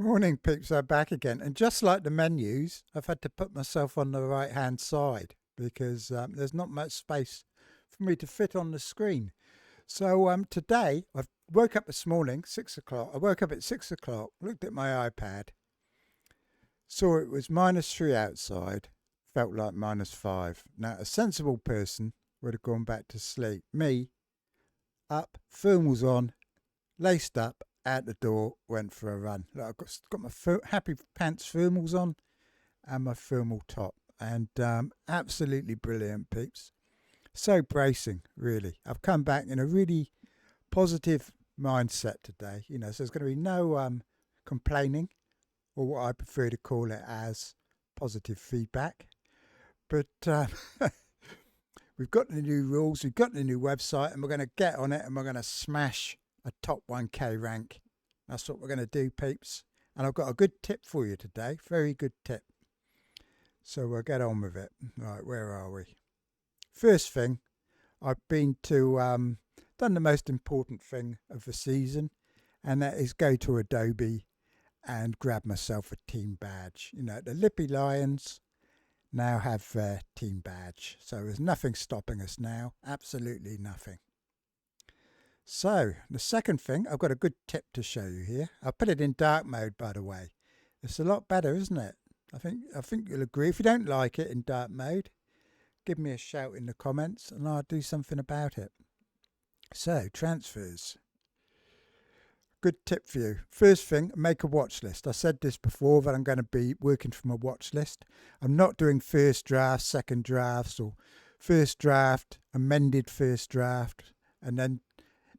Morning, peeps. I'm back again. And just like the menus, I've had to put myself on the right hand side because there's not much space for me to fit on the screen. So today, I woke up this morning, 6 o'clock. I woke up at 6 o'clock, looked at my iPad, saw it was -3 outside, felt like -5. Now, a sensible person would have gone back to sleep. Me, up, thermals on, laced up, out the door, went for a run. Look, I've got my happy pants thermals on and my thermal top, and absolutely brilliant, peeps. So bracing, really. I've come back in a really positive mindset today. So there's going to be no complaining, or what I prefer to call it as positive feedback. But we've got the new rules, we've got the new website, and we're going to get on it and we're going to smash a top 1K rank. That's what we're going to do, peeps. And I've got a good tip for you today. Very good tip. So we'll get on with it. Right, where are we? First thing, I've been to done the most important thing of the season, and that is go to Adobe and grab myself a team badge. The Lippy Lions now have their team badge, so there's nothing stopping us now. Absolutely nothing. So the second thing, I've got a good tip to show you here. I'll put it in dark mode, by the way. It's a lot better, isn't it? I think you'll agree. If you don't like it in dark mode, give me a shout in the comments and I'll do something about it. So transfers. Good tip for you. First thing, make a watch list. I said this before, that I'm going to be working from a watch list. I'm not doing first drafts, second drafts, or first draft, amended first draft, and then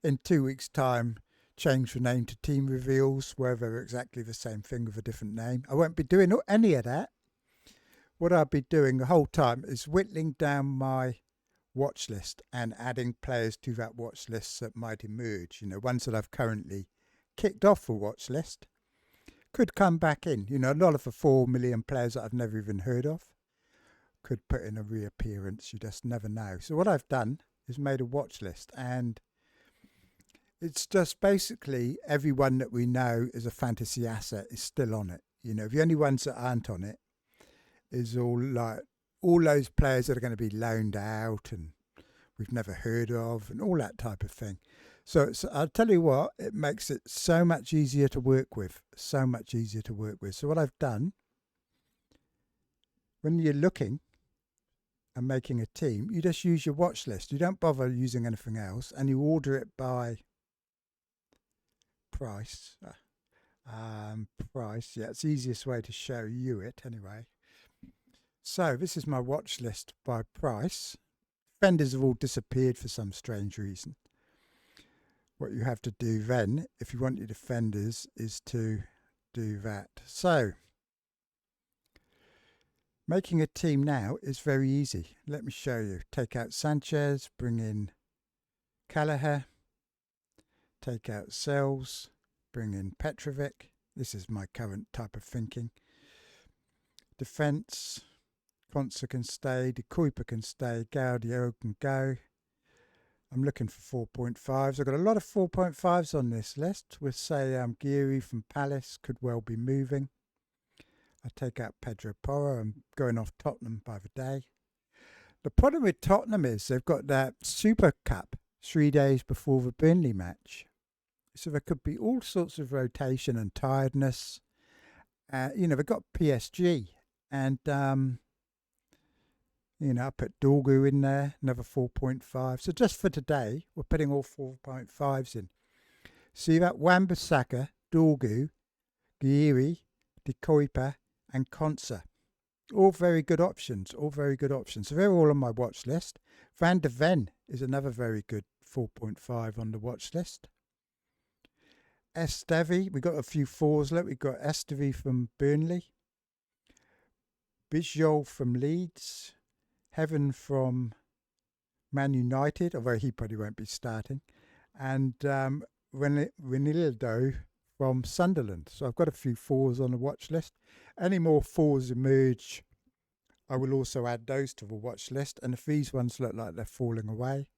in 2 weeks' time, change the name to team reveals, where they're exactly the same thing with a different name. I won't be doing any of that. What I'll be doing the whole time is whittling down my watch list and adding players to that watch list that might emerge. Ones that I've currently kicked off the watch list could come back in. A lot of the 4 million players that I've never even heard of could put in a reappearance. You just never know. So what I've done is made a watch list, and it's just basically everyone that we know is a fantasy asset is still on it. The only ones that aren't on it is all those players that are going to be loaned out and we've never heard of and all that type of thing. So I'll tell you what, it makes it so much easier to work with, So what I've done, when you're looking and making a team, you just use your watch list. You don't bother using anything else, and you order it by price. Yeah, it's the easiest way to show you it anyway. So this is my watch list by price. Defenders have all disappeared for some strange reason. What you have to do then, if you want your defenders, is to do that. So making a team now is very easy. Let me show you. Take out Sanchez, bring in Callagher, take out Sells, bring in Petrovic. This is my current type of thinking. Defence, Konsa can stay, De Kuyper can stay, Gaudio can go. I'm looking for 4.5s. I've got a lot of 4.5s on this list. With say Geary from Palace could well be moving. I take out Pedro Porro. I'm going off Tottenham by the day. The problem with Tottenham is they've got that Super Cup 3 days before the Burnley match. So there could be all sorts of rotation and tiredness. They've got PSG, and I put Dorgu in there, another 4.5. So just for today, we're putting all 4.5s in. See that Wan-Bissaka, Dorgu, Guiri, De Kuyper, and Konsa. All very good options. So they're all on my watch list. Van de Ven is another very good 4.5 on the watch list. Estevie, we got a few 4s. Look, we've got Estevie from Burnley, Bijol from Leeds, Heaven from Man United, although he probably won't be starting, and Renildo from Sunderland. So I've got a few 4s on the watch list. Any more 4s emerge, I will also add those to the watch list, and if these ones look like they're falling away,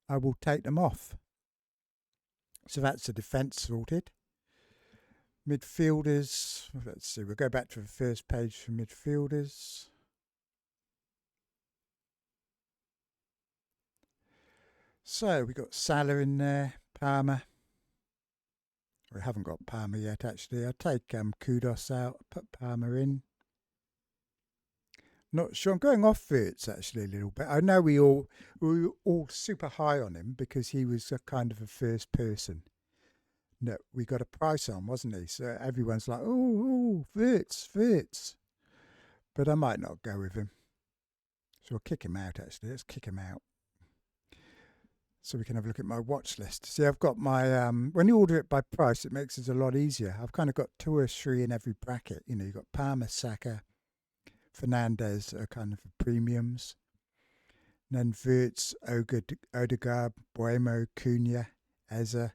I will take them off. So that's the defence sorted. Midfielders, let's see, we'll go back to the first page for midfielders. So we got Salah in there, Palmer. We haven't got Palmer yet, actually. I'll take Kudos out, put Palmer in. Not sure. I'm going off Wirtz actually a little bit. I know we were all super high on him because he was a kind of a first person. No, we got a price on, wasn't he? So everyone's like, oh, Wirtz. But I might not go with him. So we'll kick him out, actually. Let's kick him out. So we can have a look at my watch list. See, I've got my, when you order it by price, it makes it a lot easier. I've kind of got 2 or 3 in every bracket. You know, you've got Palmer, Saka, Fernandez are kind of premiums. And then Wirtz, Odegaard, Buemo, Cunha, Eza,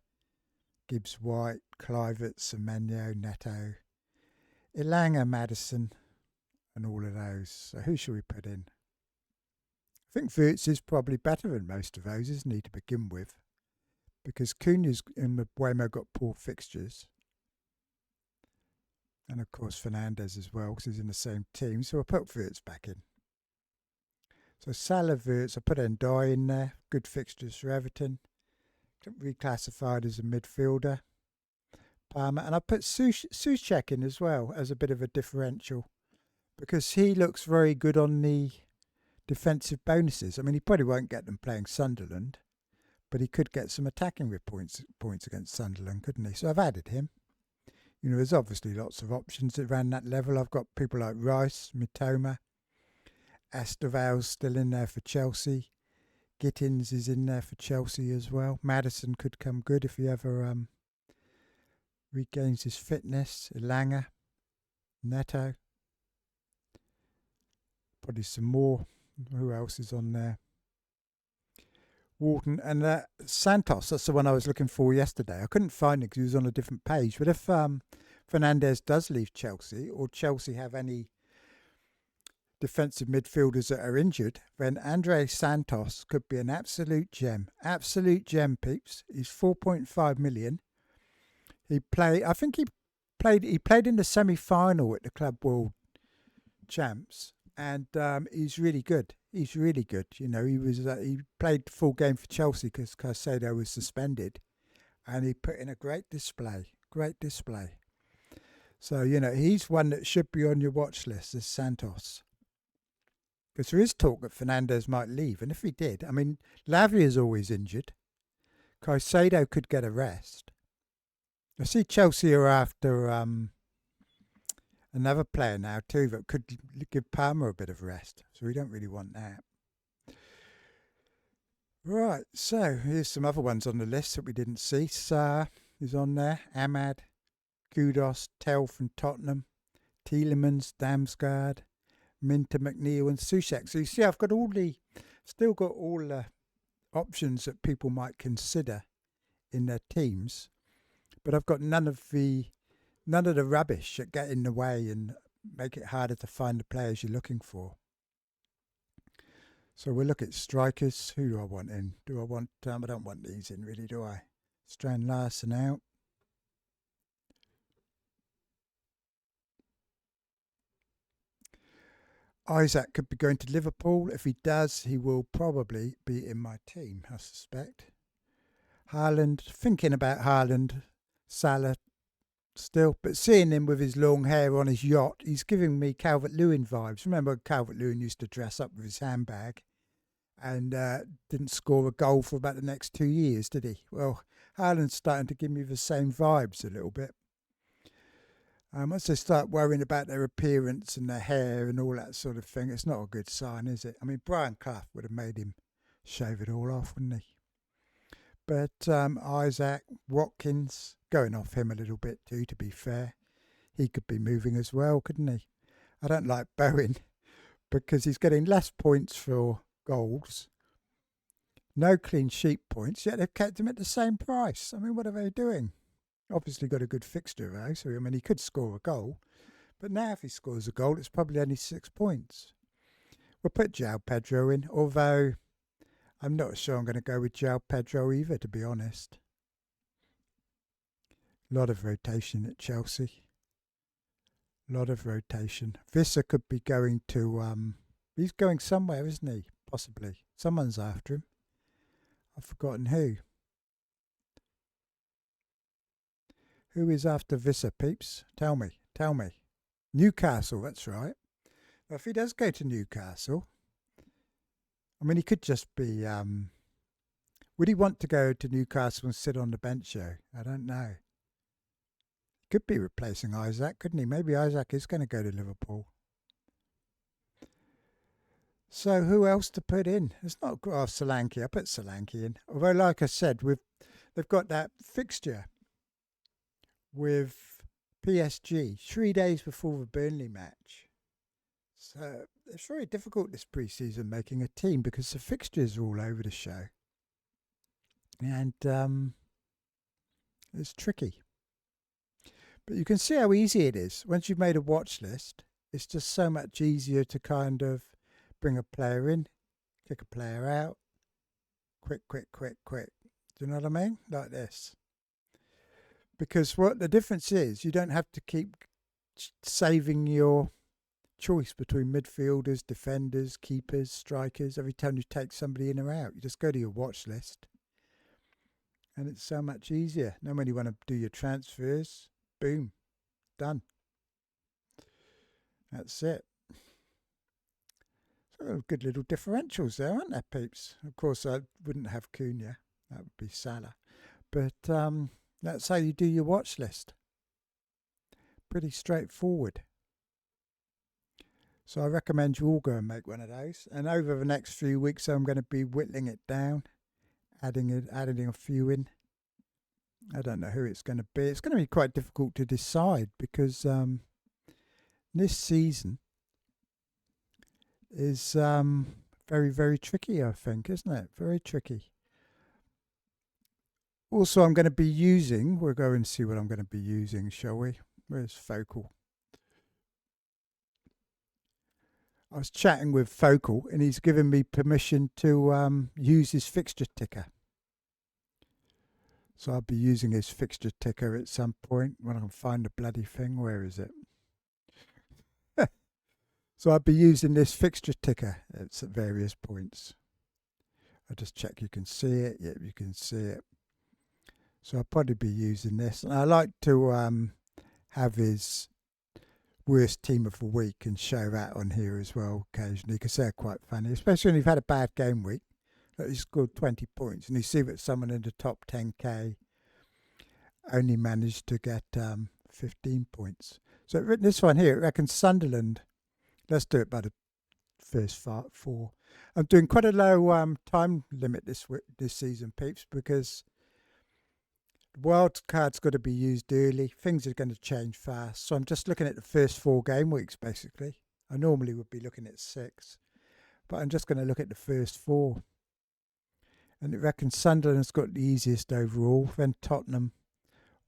Gibbs-White, Kluivert, Semenyo, Neto, Elanga, Maddison, and all of those. So who should we put in? I think Wirtz is probably better than most of those, isn't he, to begin with? Because Cunha's and Buemo got poor fixtures. And of course Fernandez as well, because he's in the same team. So I'll put Wirtz back in. So Salah, Wirtz, I put Ndiaye in there. Good fixtures for Everton. Reclassified as a midfielder. Palmer. And I put Souček in as well as a bit of a differential. Because he looks very good on the defensive bonuses. I mean, he probably won't get them playing Sunderland, but he could get some attacking points against Sunderland, couldn't he? So I've added him. You know, there's obviously lots of options around that level. I've got people like Rice, Mitoma, Esterval's still in there for Chelsea. Gittins is in there for Chelsea as well. Maddison could come good if he ever regains his fitness. Elanga, Neto. Probably some more. Who else is on there? Wharton and Santos. That's the one I was looking for yesterday. I couldn't find it because he was on a different page. But if Fernandez does leave Chelsea, or Chelsea have any defensive midfielders that are injured, then Andre Santos could be an absolute gem. Absolute gem, peeps. He's 4.5 million. I think he played in the semi-final at the Club World Champs. And he's really good. He's really good. You know, he played the full game for Chelsea because Caicedo was suspended, and he put in a great display. Great display. So you know, he's one that should be on your watch list, is Santos. Because there is talk that Fernandez might leave, and if he did, I mean, Lavia is always injured. Caicedo could get a rest. I see Chelsea are after another player now too that could give Palmer a bit of rest, so we don't really want that. Right, so here's some other ones on the list that we didn't see. Sarr is on there, Ahmad, Kudos, Tell from Tottenham, Tielemans, Damsgaard, Minter, McNeil and Souček. So you see I've got still got all the options that people might consider in their teams, but I've got none of the rubbish that get in the way and make it harder to find the players you're looking for. So we'll look at strikers. Who do I want in? I don't want these in really, do I? Strand Larsen out. Isaac could be going to Liverpool. If he does, he will probably be in my team, I suspect. Haaland, thinking about Haaland. Salah still, but seeing him with his long hair on his yacht, he's giving me Calvert-Lewin vibes. Remember Calvert-Lewin used to dress up with his handbag and didn't score a goal for about the next 2 years, did he? Well, Haaland's starting to give me the same vibes a little bit. Once they start worrying about their appearance and their hair and all that sort of thing, it's not a good sign, is it? I mean, Brian Clough would have made him shave it all off, wouldn't he? But Isaac, Watkins, going off him a little bit too, to be fair. He could be moving as well, couldn't he? I don't like Bowen because he's getting less points for goals. No clean sheet points, yet they've kept him at the same price. I mean, what are they doing? Obviously got a good fixture, though, so I mean, he could score a goal. But now if he scores a goal, it's probably only 6 points. We'll put João Pedro in, although I'm not sure I'm going to go with João Pedro either, to be honest. A lot of rotation at Chelsea. A lot of rotation. Visser could be going to, he's going somewhere, isn't he? Possibly. Someone's after him. I've forgotten who. Who is after Visser, peeps? Tell me. Tell me. Newcastle, that's right. Well, if he does go to Newcastle, I mean, he could just be. Would he want to go to Newcastle and sit on the bench, though? I don't know. Could be replacing Isaac, couldn't he? Maybe Isaac is going to go to Liverpool. So who else to put in? It's not Solanke. I put Solanke in. Although, like I said, they've got that fixture with PSG 3 days before the Burnley match. So it's very difficult this pre-season making a team because the fixtures are all over the show. And it's tricky. But you can see how easy it is. Once you've made a watch list, it's just so much easier to kind of bring a player in, kick a player out, quick. Do you know what I mean? Like this. Because what the difference is, you don't have to keep saving your choice between midfielders, defenders, keepers, strikers every time you take somebody in or out. You just go to your watch list. And it's so much easier. Then when you want to do your transfers, boom, done. That's it. So good little differentials there, aren't there, peeps? Of course, I wouldn't have Cunha. That would be Salah. But that's how you do your watch list. Pretty straightforward. So I recommend you all go and make one of those. And over the next few weeks, I'm going to be whittling it down, adding a few in. I don't know who it's going to be. It's going to be quite difficult to decide because this season is very, very tricky, I think, isn't it? Very tricky. Also, I'm going to be using, we'll go and see what I'm going to be using, shall we? Where's Focal? I was chatting with Focal and he's given me permission to use his fixture ticker. So I'll be using his fixture ticker at some point when I can find the bloody thing. Where is it? So I'll be using this fixture ticker at various points. I'll just check you can see it. Yep, you can see it. So I'll probably be using this. And I like to have his worst team of the week and show that on here as well occasionally because they're quite funny, especially when you've had a bad game week. He scored 20 points and you see that someone in the top 10k only managed to get 15 points. So this one here, it reckons Sunderland. Let's do it by the first 4. I'm doing quite a low time limit this season, peeps, because the wild card's got to be used early. Things are going to change fast. So I'm just looking at the first 4 game weeks, basically. I normally would be looking at 6, but I'm just going to look at the first 4. And it reckons Sunderland's got the easiest overall, then Tottenham,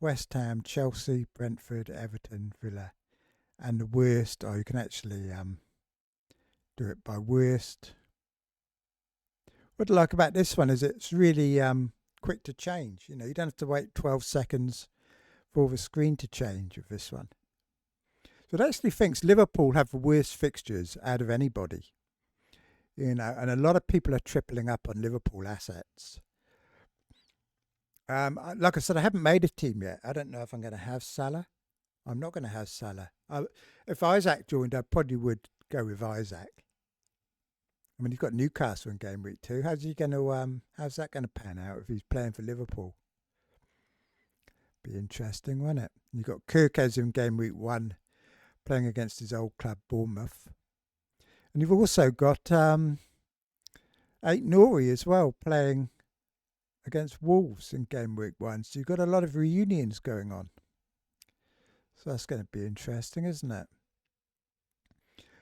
West Ham, Chelsea, Brentford, Everton, Villa. And the worst, you can actually do it by worst. What I like about this one is it's really quick to change. You know, you don't have to wait 12 seconds for the screen to change with this one. So it actually thinks Liverpool have the worst fixtures out of anybody. You know, and a lot of people are tripling up on Liverpool assets. Like I said, I haven't made a team yet. I don't know if I'm going to have Salah. I'm not going to have Salah. If Isaac joined, I probably would go with Isaac. I mean, he's got Newcastle in game week 2. How's that going to pan out if he's playing for Liverpool? Be interesting, won't it? You've got Kirkez in game week 1, playing against his old club Bournemouth. And you've also got Ait Nouri as well, playing against Wolves in game week 1. So you've got a lot of reunions going on. So that's going to be interesting, isn't it?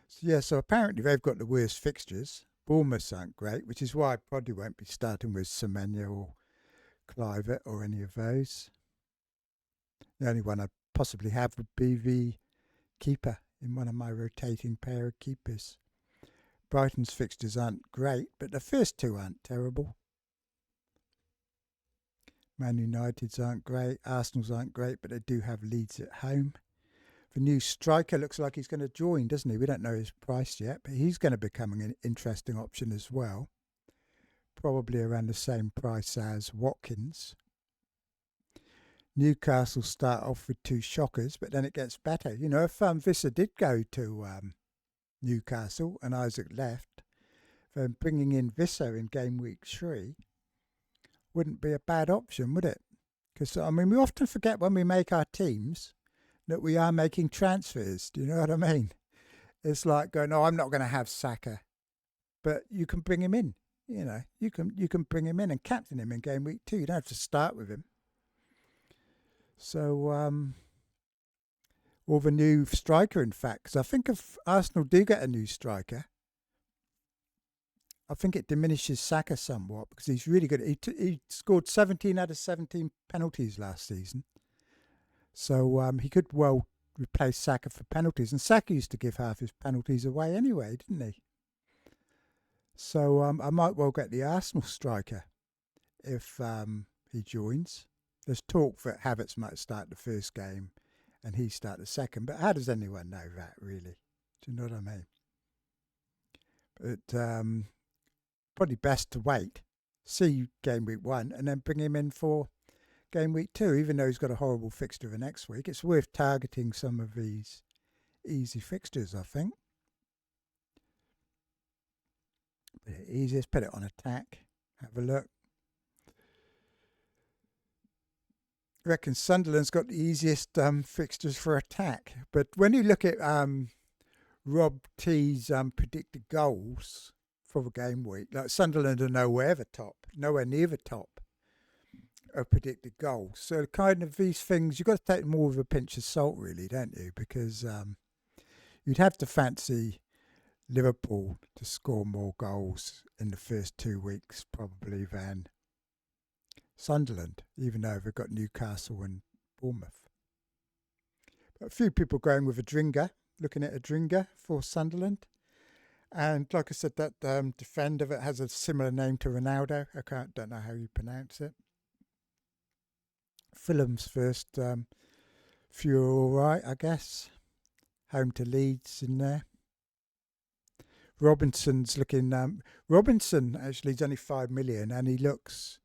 So yeah, so apparently they've got the worst fixtures. Bournemouth aren't great, which is why I probably won't be starting with Semenya or Clivert or any of those. The only one I'd possibly have would be the keeper in one of my rotating pair of keepers. Brighton's fixtures aren't great, but the first 2 aren't terrible. Man United's aren't great. Arsenal's aren't great, but they do have Leeds at home. The new striker looks like he's going to join, doesn't he? We don't know his price yet, but he's going to become an interesting option as well. Probably around the same price as Watkins. Newcastle start off with 2 shockers, but then it gets better. You know, if Visser did go to Newcastle and Isaac left, then bringing in Visser in game week 3 wouldn't be a bad option, would it? Because, I mean, we often forget when we make our teams that we are making transfers. Do you know what I mean? It's like going, oh, I'm not going to have Saka, but you can bring him in. You know, you can bring him in and captain him in game week 2. You don't have to start with him. So, or the new striker, in fact, because I think if Arsenal do get a new striker, I think it diminishes Saka somewhat because he's really good. He scored 17 out of 17 penalties last season. So he could well replace Saka for penalties. And Saka used to give half his penalties away anyway, didn't he? So I might well get the Arsenal striker if he joins. There's talk that Havertz might start the first game and he start the second. But how does anyone know that, really? Do you know what I mean? But probably best to wait, see game week 1, and then bring him in for game week 2, even though he's got a horrible fixture the next week. It's worth targeting some of these easy fixtures, I think. But easiest, put it on attack. Have a look. I reckon Sunderland's got the easiest fixtures for attack. But when you look at Rob T's predicted goals for the game week, like Sunderland are nowhere near the top of predicted goals. So kind of these things, you've got to take them all with a pinch of salt, really, don't you? Because you'd have to fancy Liverpool to score more goals in the first 2 weeks probably than Sunderland, even though they've got Newcastle and Bournemouth. But a few people going with looking at Adringa for Sunderland. And like I said, that defender that has a similar name to Ronaldo, don't know how you pronounce it. Fulham's first few are all right, I guess. Home to Leeds in there. Robinson's looking... Robinson actually is only 5 million and he looks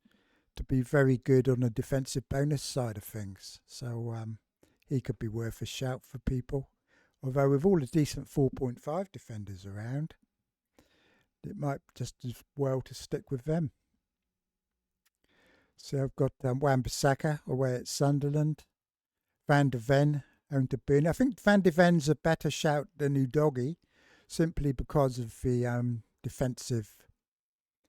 to be very good on the defensive bonus side of things. So he could be worth a shout for people. Although with all the decent 4.5 defenders around, it might just as well to stick with them. So I've got Wan-Bissaka away at Sunderland. Van de Ven home to Burnley. I think Van de Ven's a better shout than Udogie, simply because of the defensive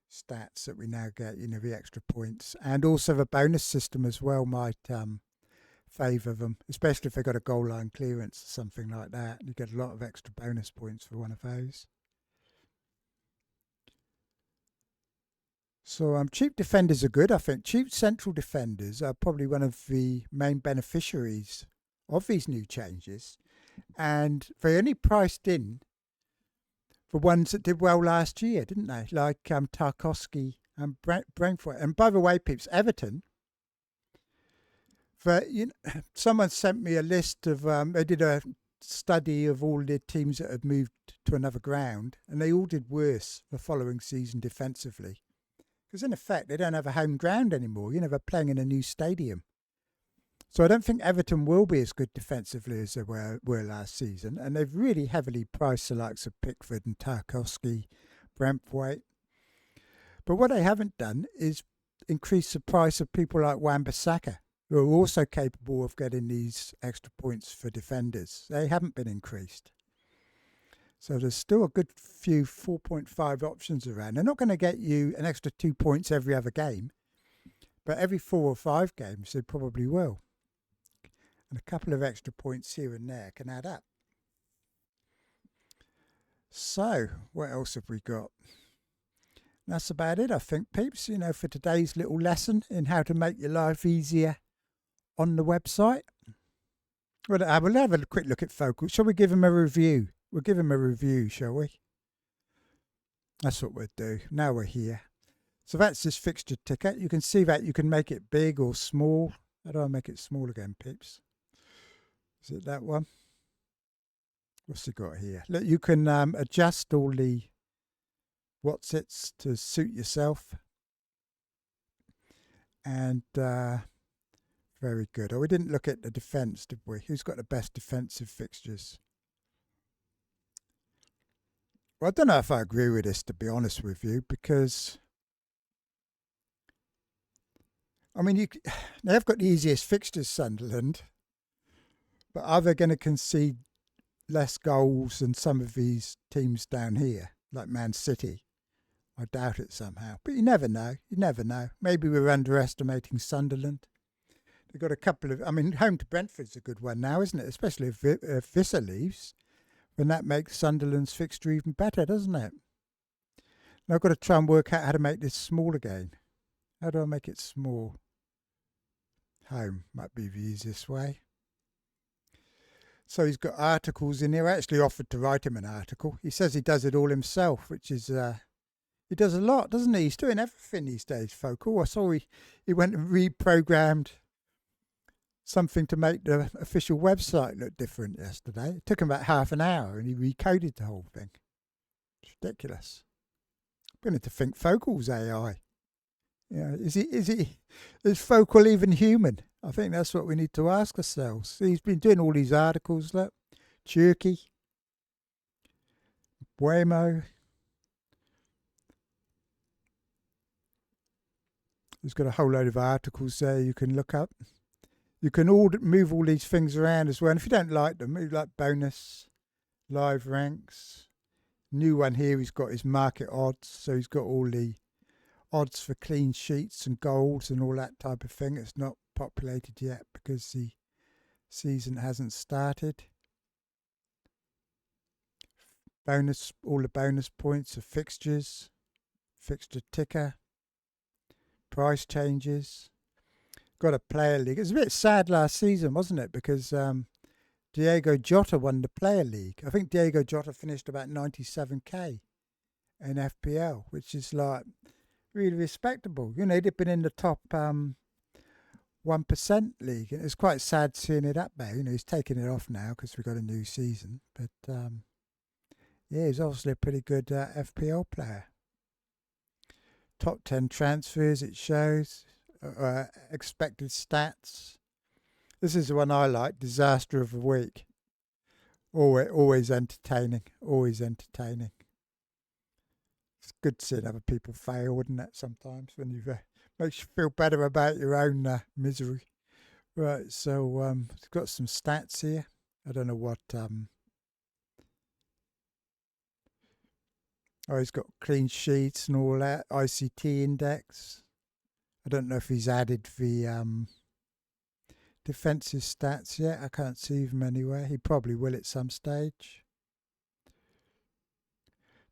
stats that we now get, you know, the extra points. And also the bonus system as well might favour them, especially if they've got a goal line clearance or something like that. You get a lot of extra bonus points for one of those. So cheap defenders are good, I think. Cheap central defenders are probably one of the main beneficiaries of these new changes. And they only priced in for ones that did well last year, didn't they? Like Tarkowski and Brentford. And by the way, peeps, Everton, someone sent me a list of, they did a study of all the teams that had moved to another ground, and they all did worse the following season defensively. Because in effect, they don't have a home ground anymore. You know, they're playing in a new stadium. So I don't think Everton will be as good defensively as they were last season. And they've really heavily priced the likes of Pickford and Tarkowski, Brentford. But what they haven't done is increase the price of people like Wan-Bissaka, who are also capable of getting these extra points for defenders. They haven't been increased. So there's still a good few 4.5 options around. They're not going to get you an extra 2 points every other game, but every 4 or 5 games they probably will. And a couple of extra points here and there can add up. So what else have we got? That's about it, I think, peeps, you know, for today's little lesson in how to make your life easier on the website. Well, we'll have a quick look at Focal. Shall we give him a review? We'll give him a review, shall we? That's what we'll do. Now we're here. So that's this fixture ticket. You can see that you can make it big or small. How do I make it small again, peeps? Is it that one? What's it got here? Look, you can adjust all the what's it's to suit yourself. And very good. Oh, we didn't look at the defence, did we? Who's got the best defensive fixtures? Well, I don't know if I agree with this, to be honest with you, because I mean, they've got the easiest fixtures, Sunderland, but are they going to concede less goals than some of these teams down here, like Man City? I doubt it somehow. But you never know. You never know. Maybe we're underestimating Sunderland. They've got a couple of... I mean, home to Brentford's a good one now, isn't it? Especially if Visser leaves. Then that makes Sunderland's fixture even better, doesn't it? Now I've got to try and work out how to make this small again. How do I make it small? Home might be the easiest way. So he's got articles in here. I actually offered to write him an article. He says he does it all himself, which is... he does a lot, doesn't he? He's doing everything these days, Focal. I saw he went and reprogrammed something to make the official website look different yesterday. It took him about half an hour and he recoded the whole thing. It's ridiculous. I'm beginning to think Focal's AI. Yeah, is Focal even human? I think that's what we need to ask ourselves. He's been doing all these articles, look. Turkey, Waymo. He's got a whole load of articles there you can look up. You can move all these things around as well. And if you don't like them, move like bonus, live ranks. New one here, he's got his market odds. So he's got all the odds for clean sheets and goals and all that type of thing. It's not populated yet because the season hasn't started. Bonus, all the bonus points of fixtures, fixture ticker, price changes. Got a player league. It was a bit sad last season, wasn't it? Because Diego Jota won the player league. I think Diego Jota finished about 97k in FPL, which is like really respectable. You know, they'd been in the top 1% league. And it's quite sad seeing it up there. You know, he's taking it off now because we've got a new season. But yeah, he's obviously a pretty good FPL player. Top 10 transfers, it shows. Expected stats. This is the one I like. Disaster of the week. Always entertaining. Always entertaining. It's good seeing other people fail, wouldn't it? Sometimes when you makes you feel better about your own misery. Right. So it's got some stats here. I don't know what. Oh, he's got clean sheets and all that. ICT index. I don't know if he's added the defensive stats yet. I can't see them anywhere. He probably will at some stage.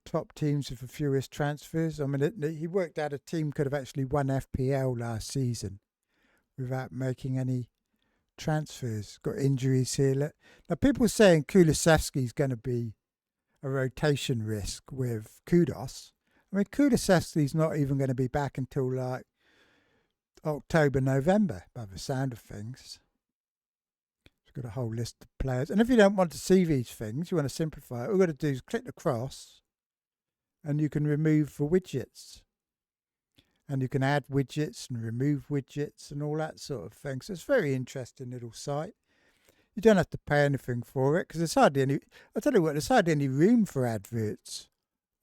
Top teams with the fewest transfers. I mean, he worked out a team could have actually won FPL last season without making any transfers. Got injuries here. Now, people are saying Kulusevski's going to be a rotation risk with Kudos. I mean, Kulusevski's not even going to be back until like October, November, by the sound of things. It's got a whole list of players. And if you don't want to see these things, you want to simplify it, all you've got to do is click the cross and you can remove the widgets. And you can add widgets and remove widgets and all that sort of thing. So it's a very interesting little site. You don't have to pay anything for it because there's hardly any, I'll tell you what, there's hardly any room for adverts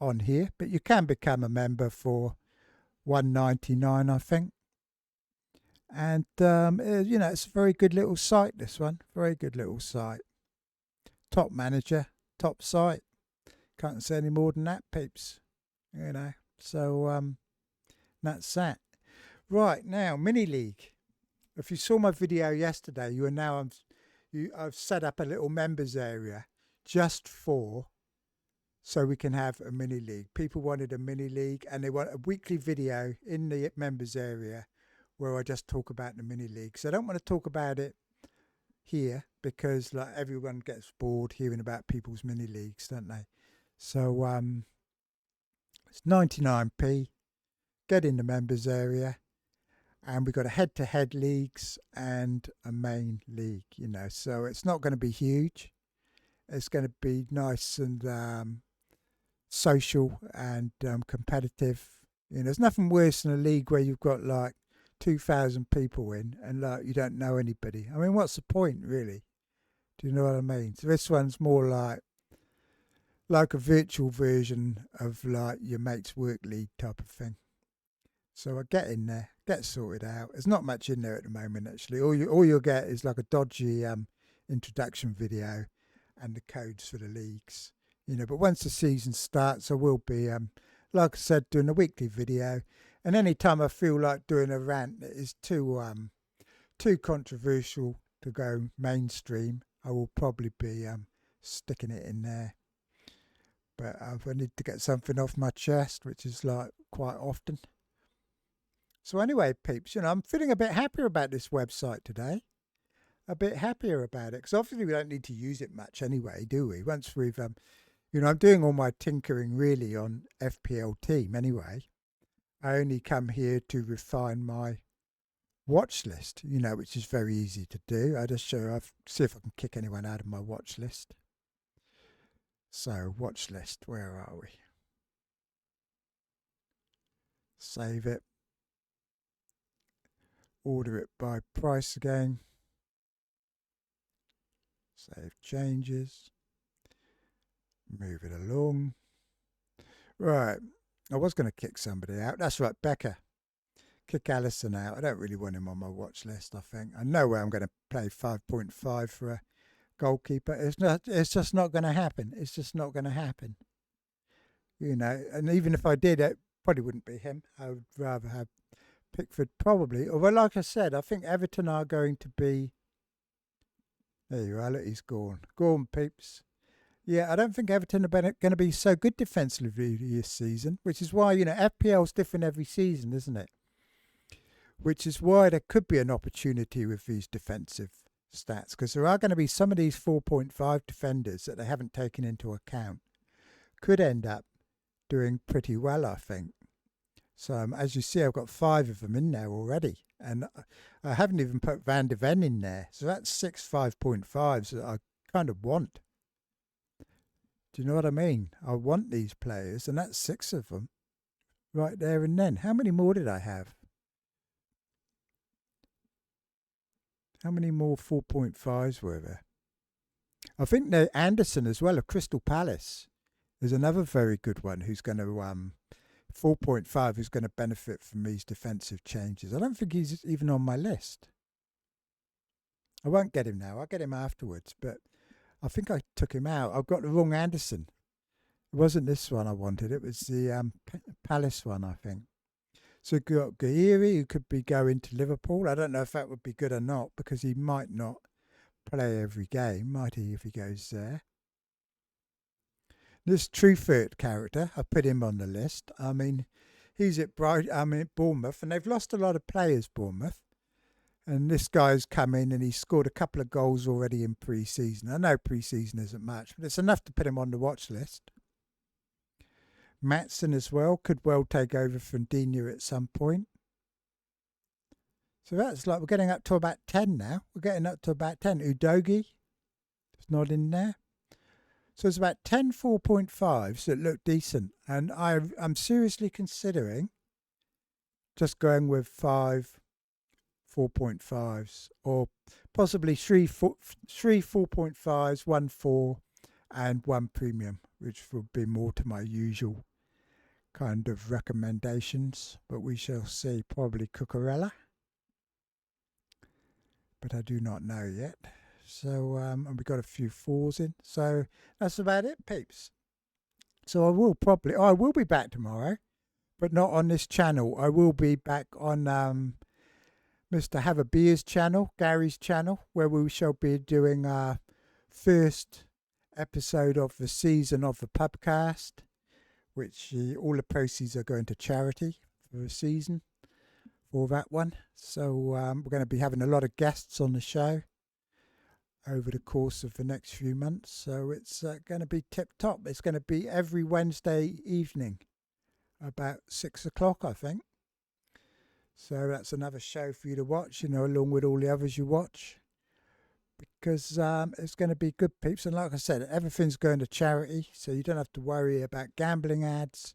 on here, but you can become a member for $1.99, I think. And, you know, it's a very good little site, this one. Very good little site. Top manager, top site. Can't say any more than that, peeps. You know, so that's that. Right, now, Mini League. If you saw my video yesterday, you are now, I've set up a little members area just for, so we can have a mini league. People wanted a mini league and they want a weekly video in the members area where I just talk about the mini league. So I don't want to talk about it here because like everyone gets bored hearing about people's mini leagues, don't they? So it's 99p. get in the members area, and we've got a head-to-head leagues and a main league, so it's not going to be huge. It's going to be nice and social and competitive. There's nothing worse than a league where you've got like 2,000 people in and like you don't know anybody. I mean, what's the point, really? Do you know what I mean? So this one's more like a virtual version of like your mate's work league type of thing. So I get in there, get sorted out. There's not much in there at the moment, actually. All you'll get is like a dodgy introduction video and the codes for the leagues. But once the season starts, I will be, like I said, doing a weekly video. And any time I feel like doing a rant that is too controversial to go mainstream, I will probably be sticking it in there. But I need to get something off my chest, which is like quite often. So anyway, peeps, I'm feeling a bit happier about this website today. A bit happier about it, because obviously we don't need to use it much anyway, do we? Once we've, I'm doing all my tinkering really on FPL Team anyway. I only come here to refine my watch list, which is very easy to do. I just see if I can kick anyone out of my watch list. So, watch list, where are we? Save it. Order it by price again. Save changes. Move it along. Right. I was going to kick somebody out. That's right, Becker. Kick Allison out. I don't really want him on my watch list, I think. I know where I'm going to play 5.5 for a goalkeeper. It's just not going to happen. It's just not going to happen. And even if I did, it probably wouldn't be him. I would rather have Pickford probably. Although, like I said, I think Everton are going to be... There you are. Look, he's gone. Gone, peeps. Yeah, I don't think Everton are going to be so good defensively this season, which is why, FPL is different every season, isn't it? Which is why there could be an opportunity with these defensive stats, because there are going to be some of these 4.5 defenders that they haven't taken into account could end up doing pretty well, I think. So as you see, I've got 5 of them in there already, and I haven't even put Van de Ven in there. So that's 6 5.5s that I kind of want. Do you know what I mean? I want these players, and that's 6 of them right there and then. How many more did I have? How many more 4.5s were there? I think that Anderson as well of Crystal Palace is another very good one who's going to 4.5 who's going to benefit from these defensive changes. I don't think he's even on my list. I won't get him now. I'll get him afterwards, but I think I took him out. I've got the wrong Anderson. It wasn't this one I wanted. It was the Palace one, I think. So you've got Guiri, who could be going to Liverpool. I don't know if that would be good or not, because he might not play every game, might he, if he goes there. This Truffert character, I put him on the list. I mean, he's at Bournemouth, and they've lost a lot of players, Bournemouth. And this guy's come in and he's scored a couple of goals already in pre-season. I know pre-season isn't much, but it's enough to put him on the watch list. Matson as well could well take over from Dina at some point. So that's like we're getting up to about 10 now. We're getting up to about 10. Udogi is not in there. So it's about 10 4.5s that look decent. And I'm seriously considering just going with 5 4.5s or possibly 3 4.5s, 1 4 and 1 premium, which would be more to my usual kind of recommendations, but we shall see. Probably Cucurella, but I do not know yet. So and we've got a few 4s in, so that's about it, peeps. So I will be back tomorrow, but not on this channel. I will be back on Mr. Have a Beers channel, Gary's channel, where we shall be doing our first episode of the season of the pubcast, which all the proceeds are going to charity for the season for that one. So we're going to be having a lot of guests on the show over the course of the next few months. So it's going to be tip top. It's going to be every Wednesday evening about 6 o'clock, I think. So that's another show for you to watch, along with all the others you watch, because it's going to be good, peeps. And like I said, everything's going to charity, so you don't have to worry about gambling ads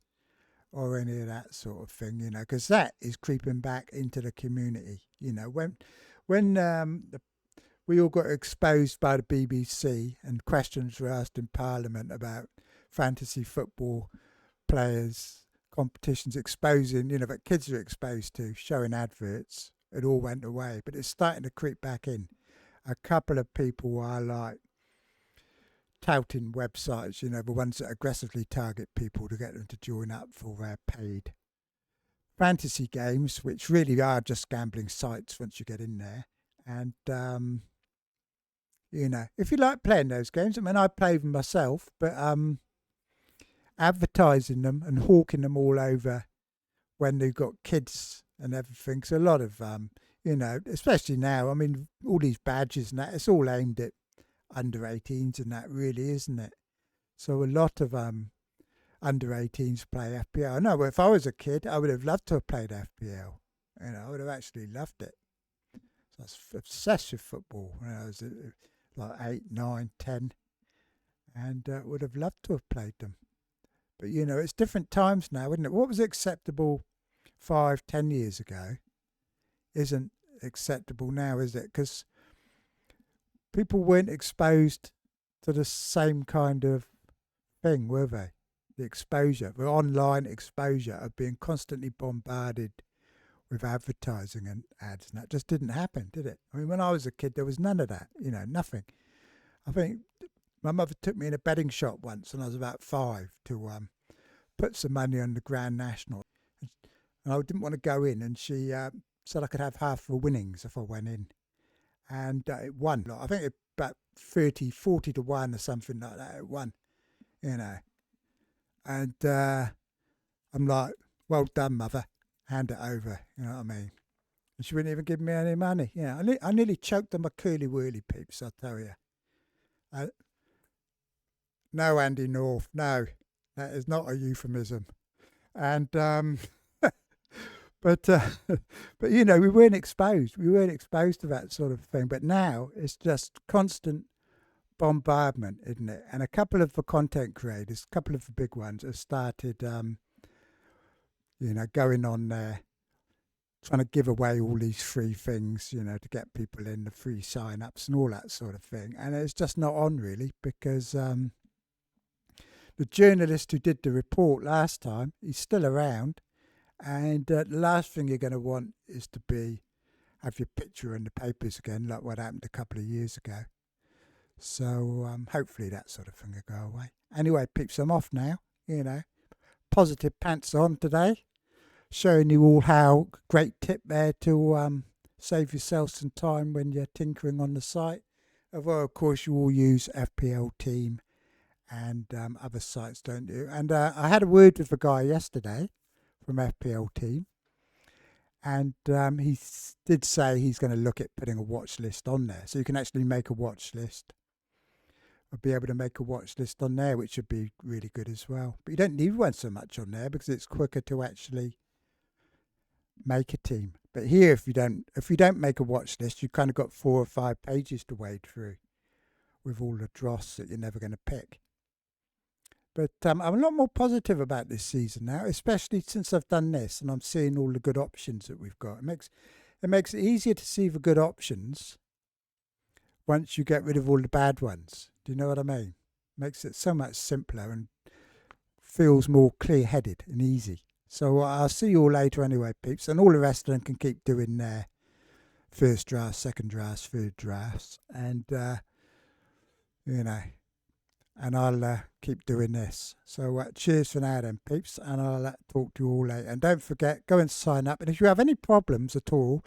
or any of that sort of thing, because that is creeping back into the community. When we all got exposed by the BBC and questions were asked in Parliament about fantasy football players competitions exposing, that kids are exposed to, showing adverts, it all went away. But it's starting to creep back in. A couple of people are like touting websites, the ones that aggressively target people to get them to join up for their paid fantasy games, which really are just gambling sites once you get in there. And, if you like playing those games, I mean, I play them myself, but advertising them and hawking them all over when they've got kids and everything. So a lot of, especially now, I mean, all these badges and that, it's all aimed at under 18s and that, really, isn't it? So a lot of under 18s play FPL. I know if I was a kid, I would have loved to have played FPL. I would have actually loved it. So I was obsessed with football when I was like 8, 9, 10, and would have loved to have played them. But, it's different times now, isn't it? What was acceptable 5, 10 years ago isn't acceptable now, is it? Because people weren't exposed to the same kind of thing, were they? The exposure, the online exposure of being constantly bombarded with advertising and ads, and that just didn't happen, did it? I mean, when I was a kid, there was none of that, nothing. I think my mother took me in a betting shop once when I was about 5 to put some money on the Grand National. And I didn't want to go in, and she said I could have half the winnings if I went in. And it won. I think it about 30, 40 to 1 or something like that. It won, And I'm like, well done, mother. Hand it over, you know what I mean? And she wouldn't even give me any money. I nearly choked on my curly-whirly, peeps, I tell you. No, Andy North, no. That is not a euphemism. And, but we weren't exposed. We weren't exposed to that sort of thing. But now it's just constant bombardment, isn't it? And a couple of the content creators, a couple of the big ones have started, going on there, trying to give away all these free things, to get people in, the free sign-ups and all that sort of thing. And it's just not on, really, because the journalist who did the report last time, he's still around. And the last thing you're going to want is to have your picture in the papers again, like what happened a couple of years ago. So hopefully that sort of thing will go away. Anyway, peeps, I'm off now, Positive pants on today, showing you all how great tip there to save yourself some time when you're tinkering on the site. Although, of course, you all use FPL Team and other sites, don't you? And I had a word with a guy yesterday from FPL Team, and he did say he's going to look at putting a watch list on there. So you can actually make a watch list. I'll be able to make a watch list on there, which would be really good as well. But you don't need one so much on there because it's quicker to actually make a team. But here, if you don't make a watch list, you've kind of got 4 or 5 pages to wade through with all the dross that you're never going to pick. But I'm a lot more positive about this season now, especially since I've done this and I'm seeing all the good options that we've got. It makes it easier to see the good options once you get rid of all the bad ones. Do you know what I mean? Makes it so much simpler and feels more clear-headed and easy. So I'll see you all later anyway, peeps. And all the rest of them can keep doing their first drafts, second drafts, third drafts. And, and I'll keep doing this. So cheers for now then, peeps. And I'll talk to you all later. And don't forget, go and sign up. And if you have any problems at all,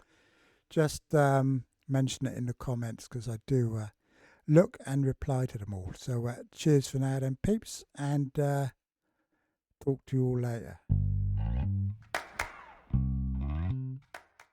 just mention it in the comments because I do look and reply to them all. So cheers for now then, peeps. And talk to you all later.